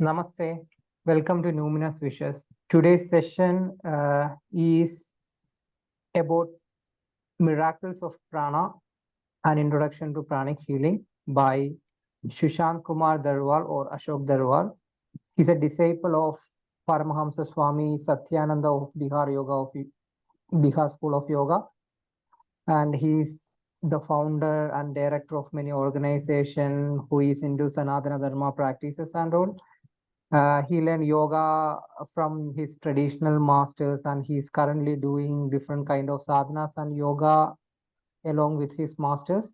Namaste. Welcome to Numinous Wishes. Today's session is about miracles of prana, an introduction to pranic healing by Sushant Kumar Darwal or Ashok Darwal. He's a disciple of Paramahamsa Swami Satyananda of Bihar School of Yoga, and he's the founder and director of many organizations who is into Sanatana Dharma practices and all. He learned yoga from his traditional masters, and he's currently doing different kind of sadhanas and yoga along with his masters.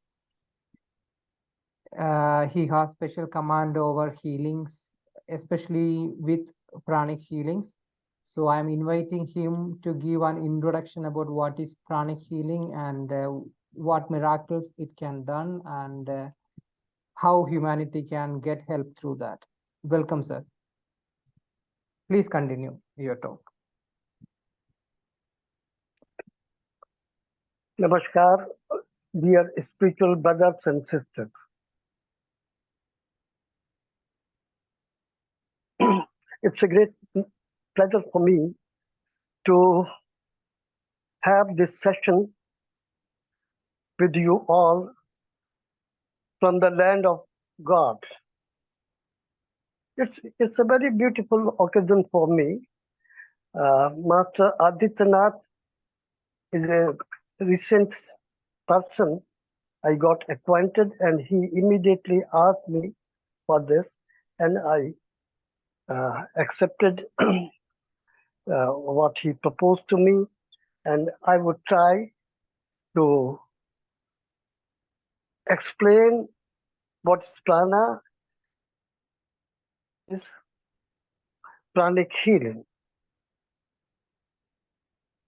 He has special command over healings, especially with pranic healings. So I'm inviting him to give an introduction about what is pranic healing and what miracles it can done and how humanity can get help through that. Welcome, sir. Please continue your talk. Namaskar, dear spiritual brothers and sisters. It's a great pleasure for me to have this session with you all from the land of God. It's a very beautiful occasion for me. Master Adityanath is a recent person I got acquainted, and he immediately asked me for this, and I accepted what he proposed to me, and I would try to explain what is prana is pranic healing.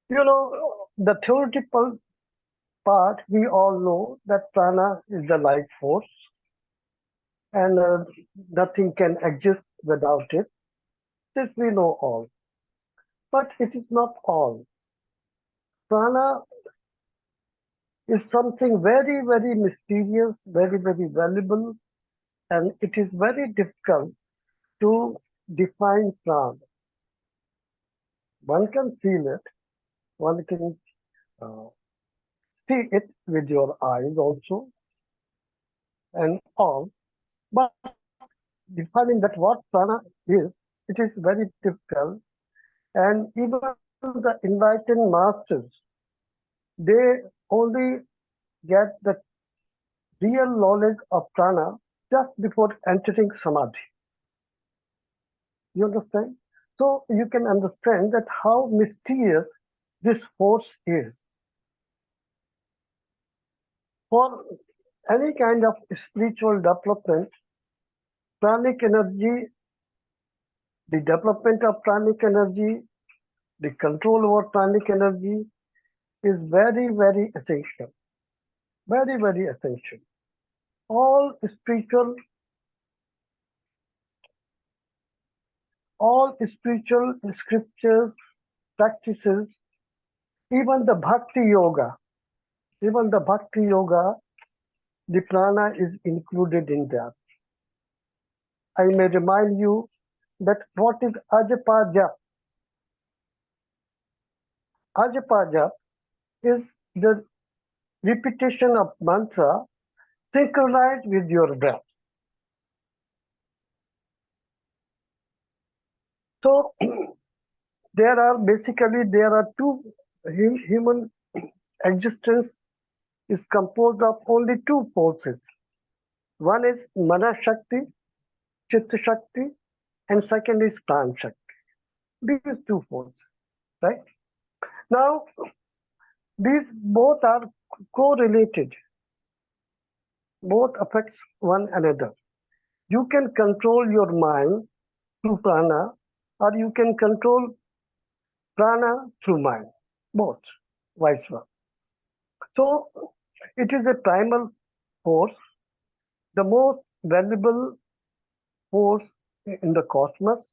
You know, the theoretical part, we all know that prana is the life force, and nothing can exist without it. This we know all. But it is not all. Prana is something very, very mysterious, very, very valuable, and it is very difficult to define prana. One can feel it, one can see it with your eyes also, and all. But defining that what prana is, it is very difficult. And even the enlightened masters, they only get the real knowledge of prana just before entering samadhi. You understand? So you can understand that how mysterious this force is. For any kind of spiritual development, pranic energy, the development of pranic energy, the control over pranic energy is very, very essential. Very, very essential. All spiritual scriptures, practices, even the bhakti yoga, the prana is included in that. I may remind you that what is ajapa jap? Ajapa jap is the repetition of mantra synchronized with your breath. So there are two. Human existence is composed of only two forces. One is mana shakti, chitta shakti, and second is pran shakti. These two forces, right? Now, these both are correlated. Both affects one another. You can control your mind through prana, or you can control prana through mind. Both, vice versa. So, it is a primal force, the most valuable force in the cosmos,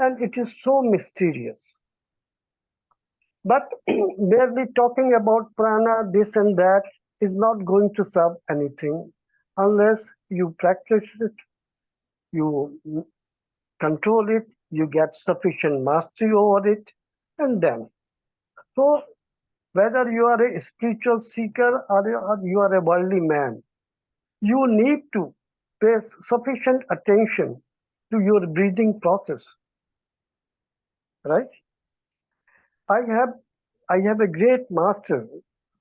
and it is so mysterious. But merely talking about prana, this and that, is not going to serve anything unless you practice it, you control it, you get sufficient mastery over it, and then. So, whether you are a spiritual seeker or you are a worldly man, you need to pay sufficient attention to your breathing process, right? I have I have a great master,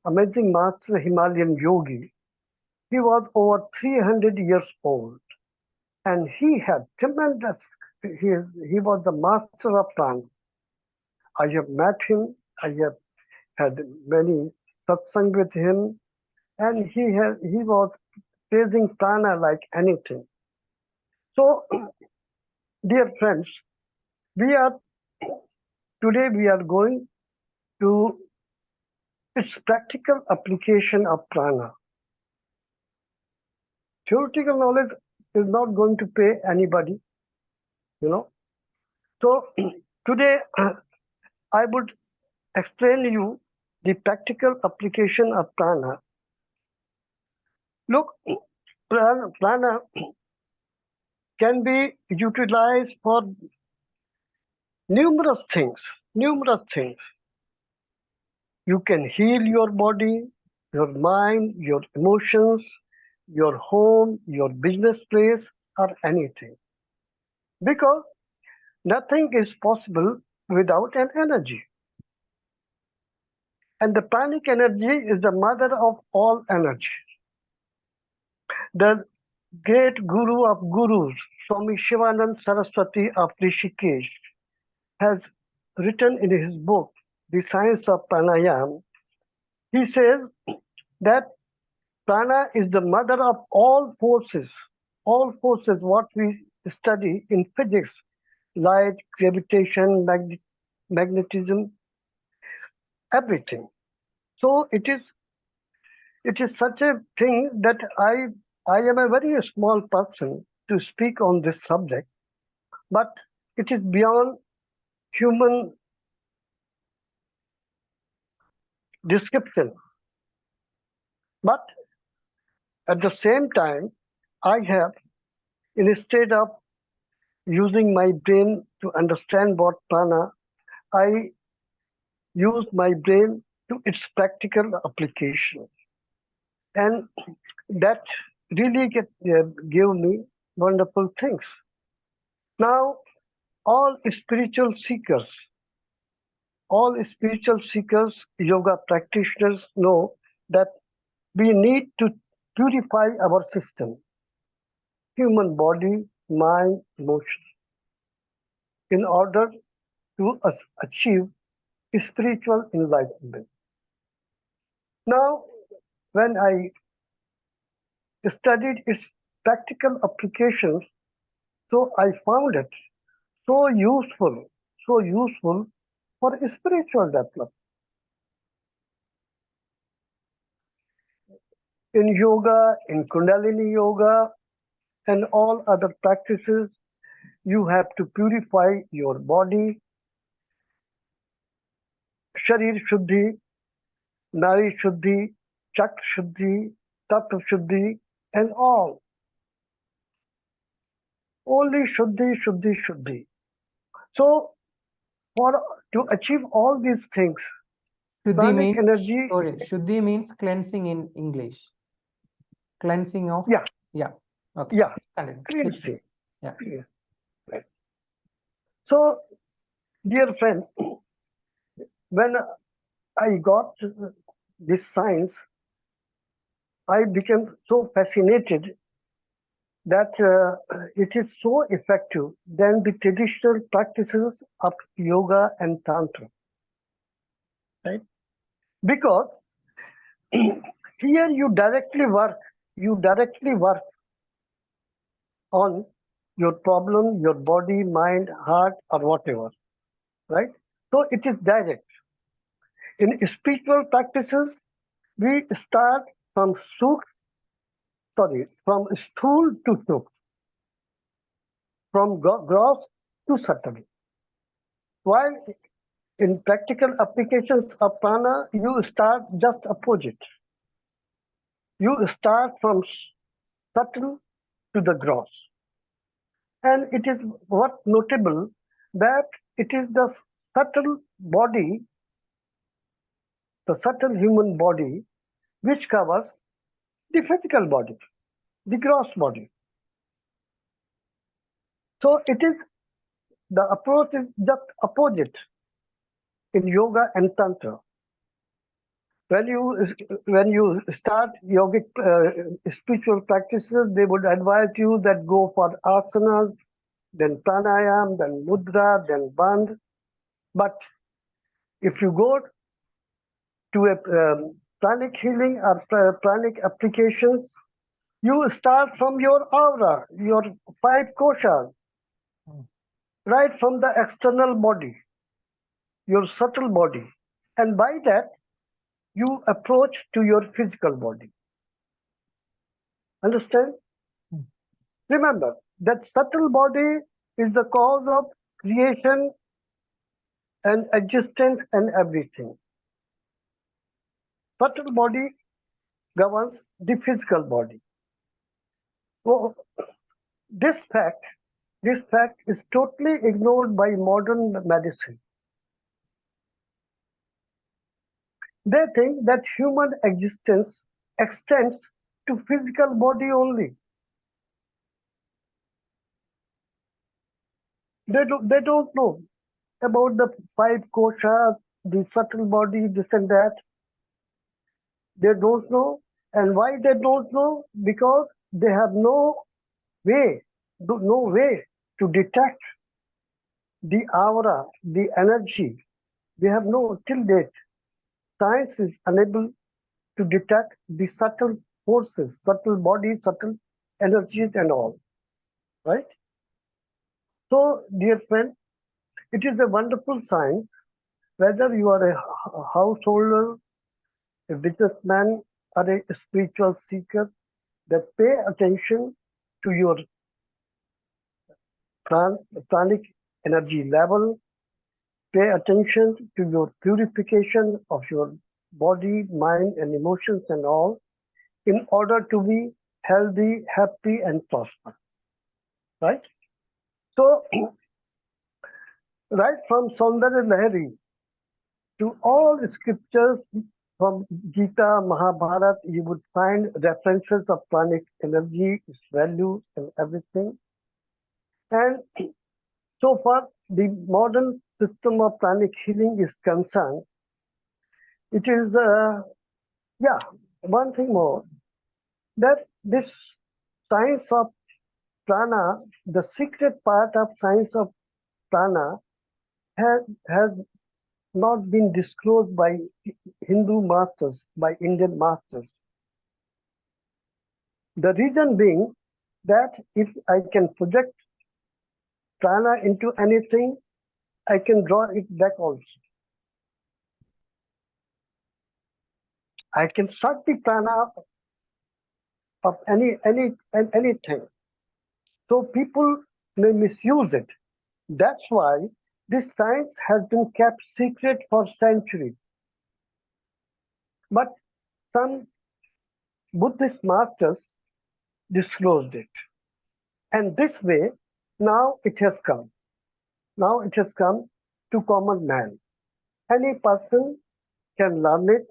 amazing master Himalayan yogi. He was over 300 years old and he had tremendous, he was the master of Prana. I have met him, I have had many satsang with him, and he was praising Prana like anything. So, dear friends, we are today we are going to its practical application of Prana. Theoretical knowledge is not going to pay anybody, you know. So today I would explain you the practical application of Prana. Look, prana can be utilized for numerous things. Numerous things. You can heal your body, your mind, your emotions, your home, your business place, or anything. Because nothing is possible without an energy. And the pranic energy is the mother of all energy. The great guru of gurus, Swami Shivanand Saraswati of Rishikesh, has written in his book, The Science of Pranayam, he says that prana is the mother of all forces what we study in physics, light, gravitation, magnetism, everything. So it is such a thing that I am a very small person to speak on this subject, but it is beyond human description. But at the same time, I have, instead of using my brain to understand what prana, I use my brain to its practical application. And that really gave me wonderful things. Now, all spiritual seekers, yoga practitioners know that we need to purify our system, human body, mind, emotion, in order to achieve spiritual enlightenment. Now, when I studied its practical applications, so I found it so useful for spiritual development. In yoga, in Kundalini yoga, and all other practices, you have to purify your body, Sharir Shuddhi, Nari Shuddhi, Chak Shuddhi, Tattva Shuddhi, and all. Only Shuddhi, Shuddhi, Shuddhi. So, for to achieve all these things, Shuddhi pranic means, energy. sorry, Shuddhi means cleansing in English. Cleansing of. Yeah. Yeah. Okay. Yeah. Continue. Cleansing. Yeah. Right. So, dear friend, when I got this science, I became so fascinated that it is so effective than the traditional practices of yoga and tantra, right? Because here you directly work on your problem, your body, mind, heart, or whatever, right? So it is direct. In spiritual practices, we start from from stool to sukh, from gross to subtle. While in practical applications of prana, you start just opposite. You start from subtle to the gross. And it is what notable that it is the subtle body, the subtle human body, which covers the physical body, the gross body. So it is the approach is just opposite in yoga and tantra. When you when you start yogic spiritual practices, they would advise you that go for asanas, then pranayam, then mudra, then bandh. But if you go to a pranic healing or pranic applications, you start from your aura, your five koshas, Mm. right from the external body, your subtle body. And by that, you approach to your physical body. Understand? Mm. Remember that subtle body is the cause of creation and existence and everything. Subtle body governs the physical body. So this fact, this fact is totally ignored by modern medicine. They think that human existence extends to physical body only. They don't know about the five koshas, the subtle body, this and that. They don't know. And why they don't know? Because they have way, no way to detect the aura, the energy. They have no till date. Science is unable to detect the subtle forces, subtle bodies, subtle energies, and all. Right? So, dear friend, it is a wonderful sign whether you are a householder, a businessman, or a spiritual seeker that pay attention to your pranic energy level, pay attention to your purification of your body, mind, and emotions, and all in order to be healthy, happy, and prosperous. Right? So, right from Saundarya Lahari to all scriptures from Gita, Mahabharata, you would find references of pranic energy, its value, and everything. And so far, the modern system of pranic healing is concerned, it is, yeah, one thing more that this science of prana, the secret part of science of prana, has not been disclosed by Hindu masters, by Indian masters. The reason being that if I can project prana into anything, I can draw it back also. I can suck the prana of anything. So people may misuse it. That's why this science has been kept secret for centuries. But some Buddhist masters disclosed it. And this way, now it has come. Now it has come to common man. Any person can learn it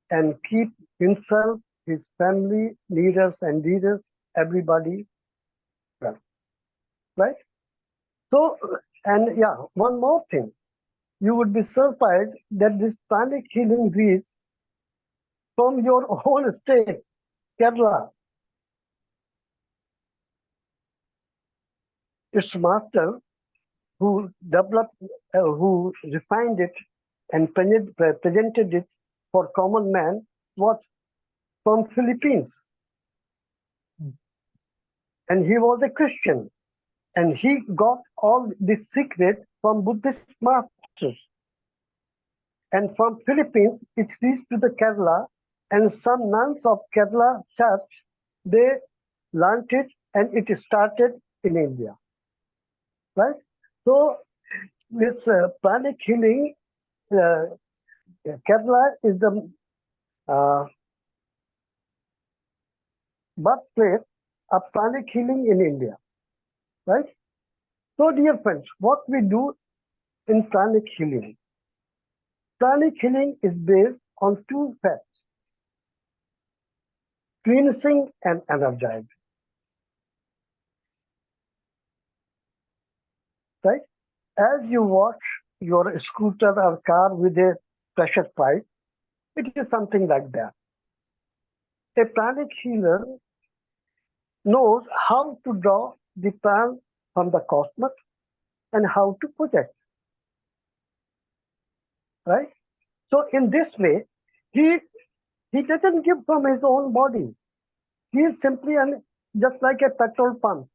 and keep himself, his family, leaders, everybody well. Right? So, and yeah, one more thing. You would be surprised that this pranic healing reads from your own state, Kerala. Its master who developed, who refined it and presented it for common man was from Philippines. Mm. And he was a Christian. And he got all this secret from Buddhist masters. And from Philippines, it reached to the Kerala, and some nuns of Kerala church, they learned it, and it started in India, right? So this pranic healing, uh, Kerala is the uh, birthplace of pranic healing in India. right? So, dear friends, what we do in pranic healing? Pranic healing is based on two facts: cleansing and energizing, right? As you watch your scooter or car with a pressure pipe, it is something like that. A pranic healer knows how to draw the prana from the cosmos and how to project, right? So in this way, he he doesn't give from his own body. He is simply just like a petrol pump.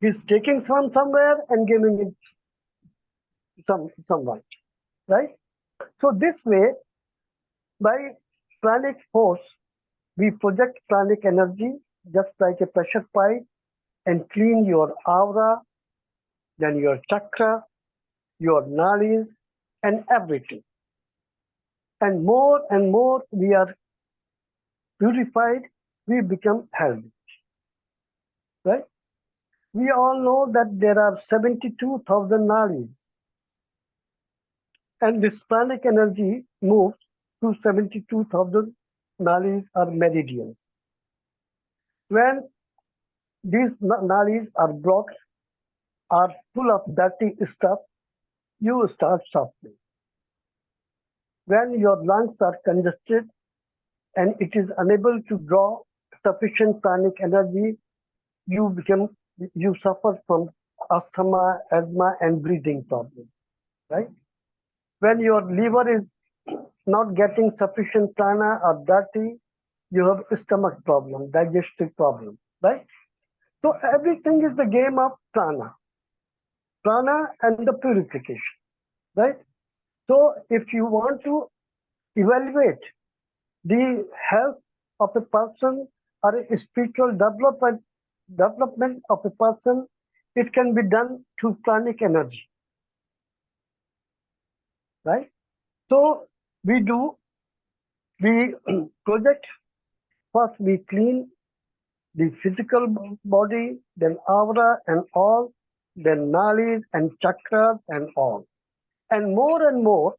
He's taking from somewhere and giving it someone, right? So this way, by pranic force, we project pranic energy just like a pressure pipe and clean your aura, then your chakra, your nadis, and everything. And more we are purified, we become healthy, right? We all know that there are 72,000 nadis, and this pranic energy moves to 72,000 nadis or meridians. When these nadis are blocked, are full of dirty stuff, you start suffering. When your lungs are congested and it is unable to draw sufficient pranic energy, you become you suffer from asthma, asthma, and breathing problems, right? When your liver is not getting sufficient prana or dirty, you have stomach problem, digestive problem, right? So everything is the game of prana and the purification, right? So if you want to evaluate the health of a person or a spiritual development of a person, it can be done through pranic energy, right? So we do we project first, we clean the physical body, then aura and all, then nadis and chakras and all. And more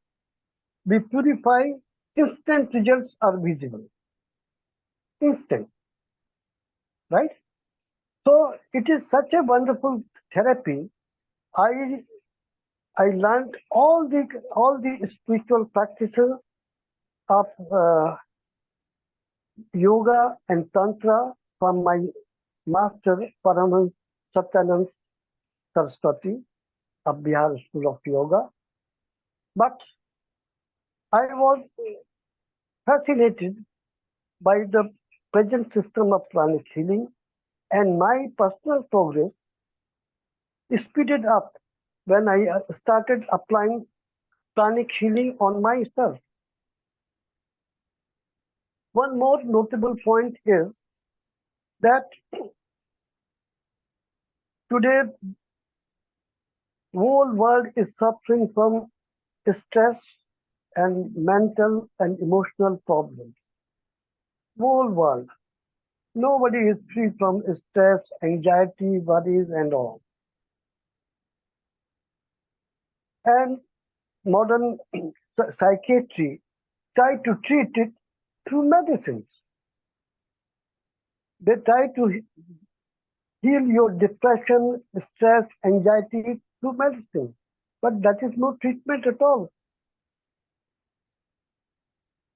we purify, instant results are visible. Instant, right? So it is such a wonderful therapy. I I learned all the spiritual practices of yoga and tantra from my master Paramahansa Satyanand Saraswati of Bihar School of Yoga. But I was fascinated by the present system of pranic healing, and my personal progress speeded up when I started applying pranic healing on myself. One more notable point is that today whole world is suffering from stress and mental and emotional problems. Whole world. Nobody is free from stress, anxiety, worries, and all. And modern psychiatry try to treat it through medicines. They try to heal your depression, stress, anxiety through medicine. But that is no treatment at all.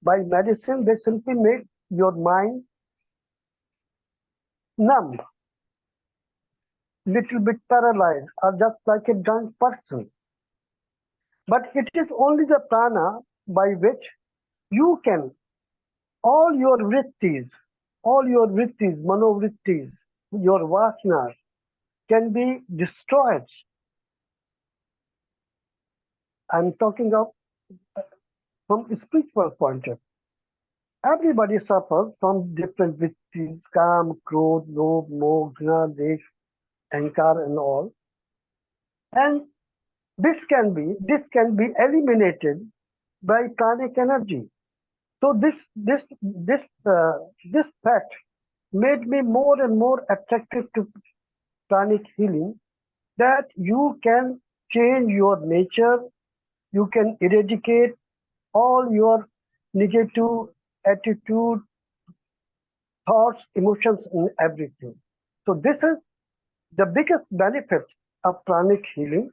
By medicine, they simply make your mind numb, little bit paralyzed, or just like a drunk person. But it is only the prana by which you can, all your vrittis, manovrittis, your vasanas can be destroyed. I'm talking of from a spiritual point of view. Everybody suffers from different vrittis, kam, krodh, lobh, moh, ghna, desh, ahankar, and all. And this can be eliminated by pranic energy. So this fact made me more and more attracted to pranic healing, that you can change your nature, you can eradicate all your negative attitude, thoughts, emotions, and everything. So this is the biggest benefit of pranic healing.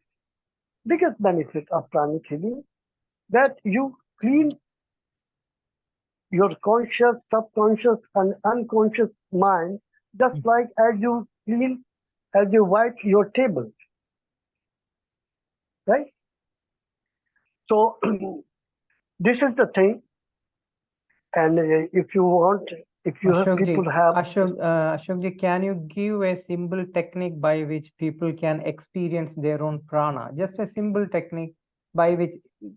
Biggest benefit of pranic healing, that you clean your conscious, subconscious, and unconscious mind, just like as you clean, as you wipe your table, right? So this is the thing. And if you want, if you have people have Ashokji, can you give a simple technique by which people can experience their own prana? Just a simple technique by which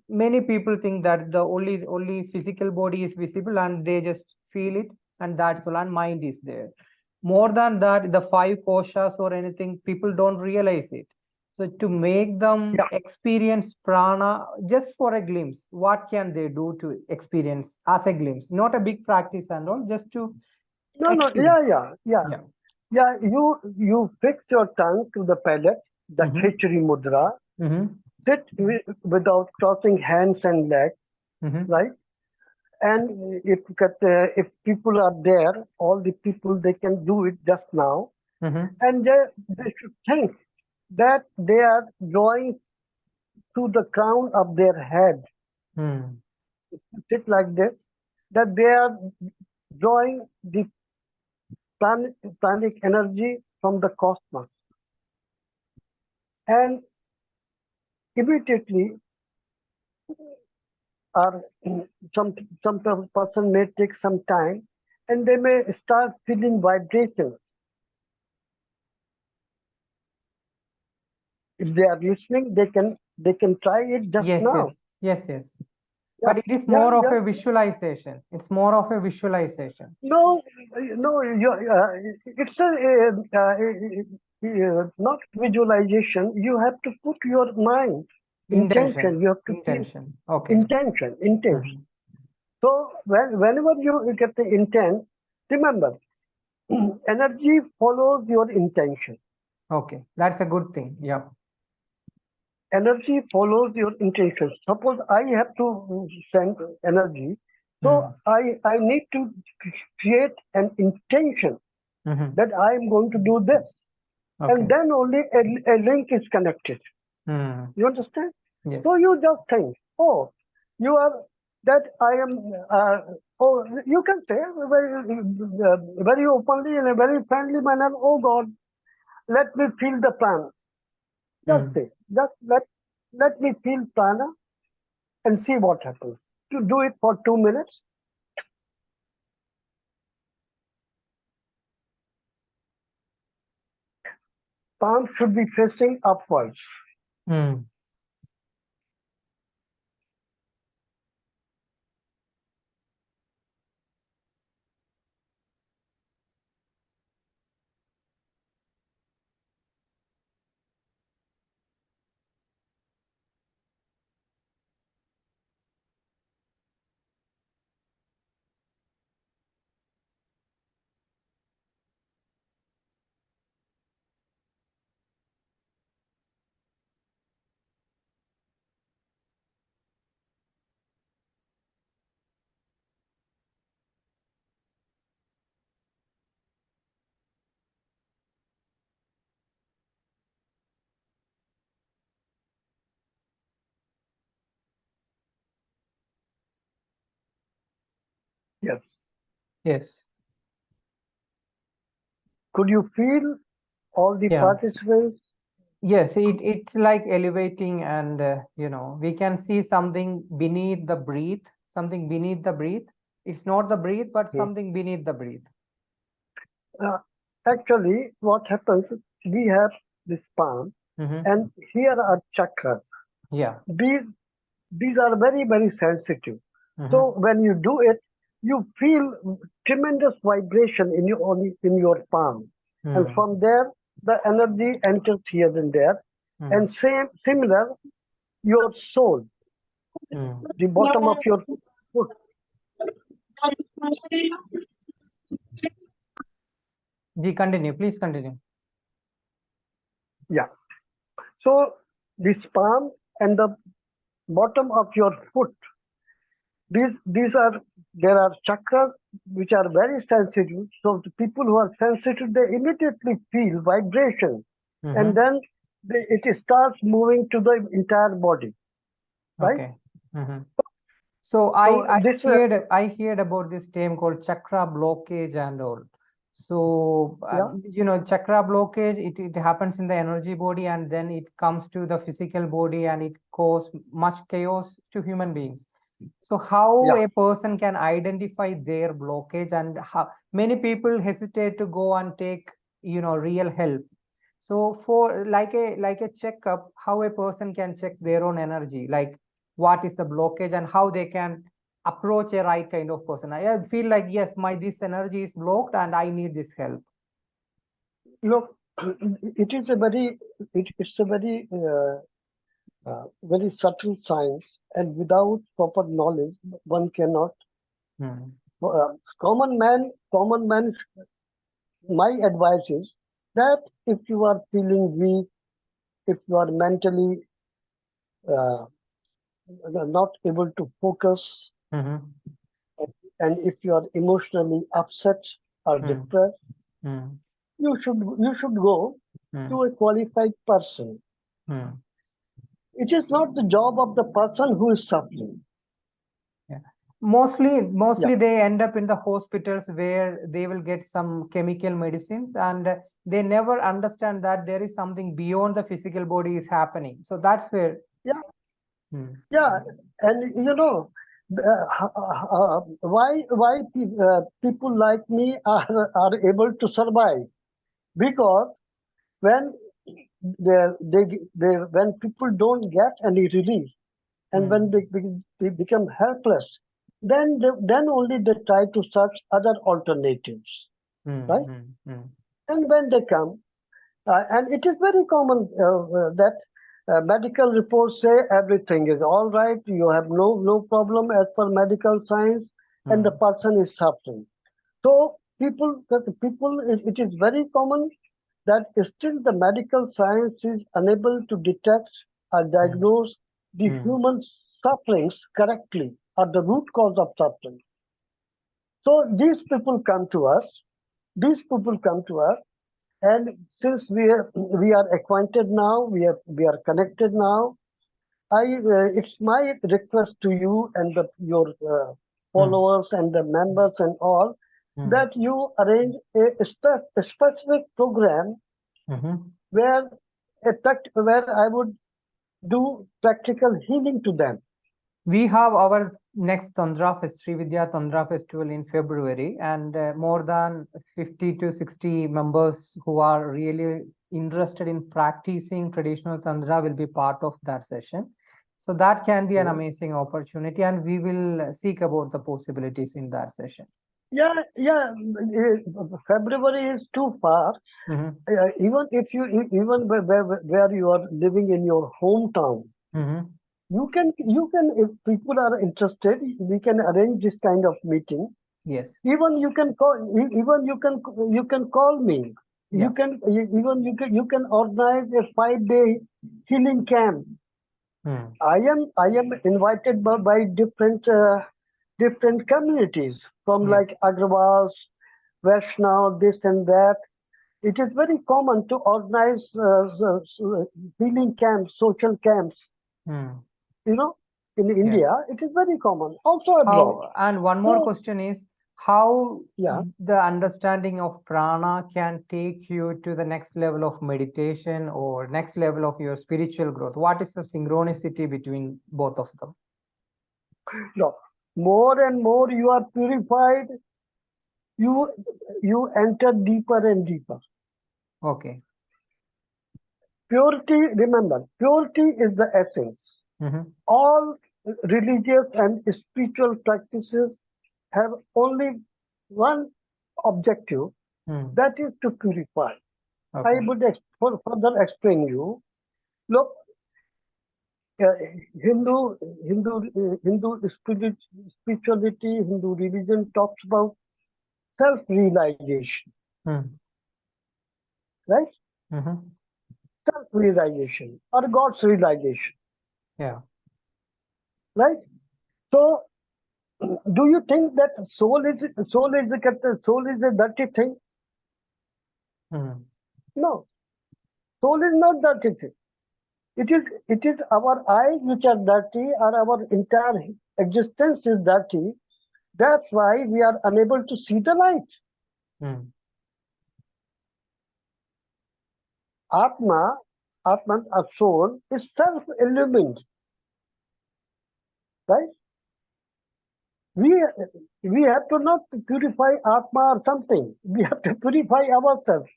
many people think that the only physical body is visible and they just feel it and that's all, and mind is there. More than that, the five koshas or anything, people don't realize it. So to make them yeah, experience prana just for a glimpse, what can they do to experience as a glimpse? Not a big practice and all, just to no, no, experience. Yeah. yeah. You fix your tongue to the palate, the Mm-hmm. khichdi mudra. Mm-hmm. Sit without crossing hands and legs, Mm-hmm. right? And if people are there, all the people they can do it just now, Mm-hmm. and they should think that they are drawing to the crown of their head. Mm. Sit like this, that they are drawing the pranic energy from the cosmos, and immediately, or some person may take some time, and they may start feeling vibrations. If they are listening, they can try it just Yes, now. yes, yes, yes. Yeah, But it is yeah, more of yeah. a visualization. It's more of a visualization. No, no, it's not visualization. You have to put your mind intention. Intention. You have to feel Intention. Okay. intention. Mhm. So whenever you get the intent, remember, energy follows your intention. Okay. That's a good thing. Yeah. Energy follows your intention. Suppose I have to send energy, so Mm. I need to create an intention Mm-hmm. that I am going to do this, and Okay. then only a link is connected. Mm. You understand? So Yes. you just think, oh, you are that I am. Oh, you can say very openly in a very friendly manner. Oh God, let me feel the prana. Just Mm. say, just let me feel prana and see what happens. To do it for 2 minutes. Palm should be facing upwards. Mm. Yes. Yes. Could you feel all the Yeah. participants? Yes. It's like elevating, and we can see something beneath the breath. Something beneath the breath. It's not the breath, but Hmm. something beneath the breath. Uh, Actually, what happens is we have this palm, Mm-hmm. and here are chakras. Yeah. These these are very sensitive. Mm-hmm. So when you do it, you feel tremendous vibration in your palm, and Mm. from there the energy enters here and there, Mm. and same similar your soul, Mm. the bottom of your foot. Ji, continue. Please continue. Yeah. So this palm and the bottom of your foot, these are there are chakras which are very sensitive. So the people who are sensitive, they immediately feel vibration, and Mm-hmm. then it starts moving to the entire body, right? Okay. Mm-hmm. So So this I heard about this term called chakra blockage and all. So yeah, chakra blockage, it happens in the energy body and then it comes to the physical body and it causes much chaos to human beings. So how yeah. a person can identify their blockage, and how many people hesitate to go and take real help. So for like a checkup, how a person can check their own energy, like what is the blockage and how they can approach a right kind of person. I feel like, yes, my this energy is blocked and I need this help. Look, it is a very it's a very subtle science, and without proper knowledge, one cannot. Hmm. Common man. My advice is that if you are feeling weak, if you are mentally uh, not able to focus, Mm-hmm. and if you are emotionally upset or Hmm. depressed, Hmm. you should go Hmm. to a qualified person. Hmm. It is not the job of the person who is suffering. Yeah. Mostly, Yeah, mostly they end up in the hospitals where they will get some chemical medicines, and they never understand that there is something beyond the physical body is happening. So that's where. yeah, Hmm. yeah. And why people like me are able to survive? Because when when people don't get any relief, and when Hmm. they become helpless, then only they try to search other alternatives, Hmm. right? Hmm. Hmm. And when they come, and it is very common that medical reports say everything is all right, you have no problem as per medical science, and the Hmm. person is suffering. So it is very common that still the medical science is unable to detect or Hmm. diagnose the Hmm. human sufferings correctly, or the root cause of suffering. So these people come to us. These people come to us, and since we are acquainted now, we are connected now. It's my request to you and your Hmm. followers and the members and all, Hmm. that you arrange a specific program Hmm. where where I would do practical healing to them. We have our next Tantra Fest, Sri Vidya Tantra Festival in February, and more than 50 to 60 members who are really interested in practicing traditional Tantra will be part of that session. So that can be an Mhm. amazing opportunity, and we will seek about the possibilities in that session. Yeah, yeah. February is too far. Mm-hmm. Even where you are living in your hometown, Mm-hmm. you can if people are interested, we can arrange this kind of meeting. Yes. Even you can call me. Yeah. You can organize a 5 day healing camp. Mm. I am invited by different communities, from Yeah. like Agrawals, Vaishnav, this and that. It is very common to organize healing camps, social camps. Mm. You know, in Yeah. India, it is very common, also abroad. How, and one more So, question is, how yeah, the understanding of prana can take you to the next level of meditation or next level of your spiritual growth? What is the synchronicity between both of them? no, more and more you are purified, you you enter deeper and deeper. Okay. Purity, remember, purity is the essence. Mm-hmm. All religious and spiritual practices have only one objective, Mm. that is to purify. I Okay. would further explain you. Look, uh, Hindu, spirituality, Hindu religion talks about self-realization, Mm. right? Mm-hmm. self-realization or God's realization, Yeah. right? So, do you think that soul is a dirty thing? Mm. No, soul is not dirty thing. It is our eyes which are dirty, or our entire existence is dirty. That's why we are unable to see the light. Mm. Atma, Atman, a soul, is self-illumined, right? We we have to not purify Atma or something. We have to purify ourselves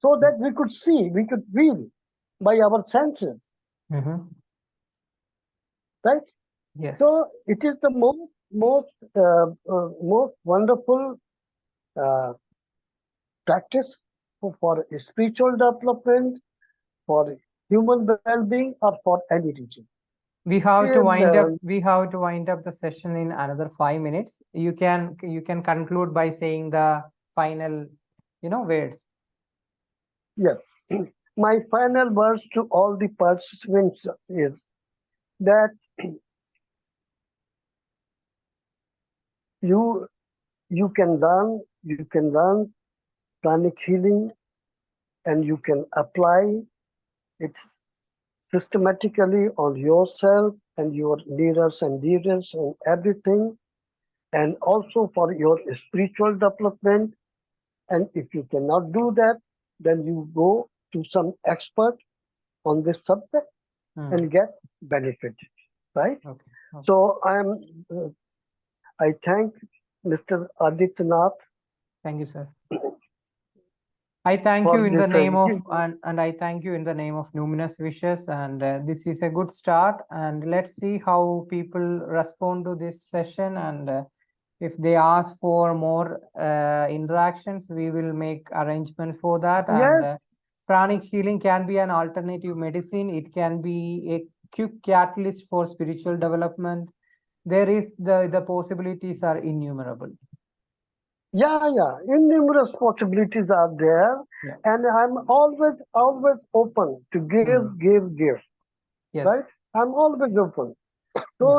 so that we could see, we could feel by our senses, Mm-hmm. right? Yes. So it is the most wonderful uh, practice for spiritual development, for human well-being, or for any region. We have to And, wind up. We have to wind up the session in another 5 minutes. You can conclude by saying the final, words. yes, my final words to all the participants is that you you can learn pranic healing, and you can apply it systematically on yourself and your leaders and leaders and everything, and also for your spiritual development. And if you cannot do that, then you go to some expert on this subject Mm. and get benefited, right? Okay. Okay. So I thank Mr. Adityanath Thank you, sir. I thank you for in the this. name of and I thank you in the name of Numinous Wishes, and this is a good start, and let's see how people respond to this session, and if they ask for more interactions, we will make arrangements for that. And Yes, pranic healing can be an alternative medicine. It can be a quick catalyst for spiritual development. There is the possibilities are innumerable. yeah. Innumerous possibilities are there, Yeah. and I'm always open to Mm. give. Yes. Right? I'm always open. Yeah. So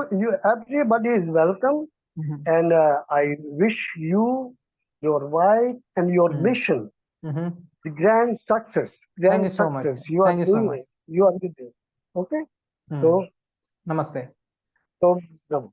everybody is welcome, Mhm. and I wish you, your wife, and your Mm. mission Mhm. the grand success. Thank Grand you so much, sir. success. You are Thank you so doing much. it. You are doing it. Okay. Mm. So Namaste. so no.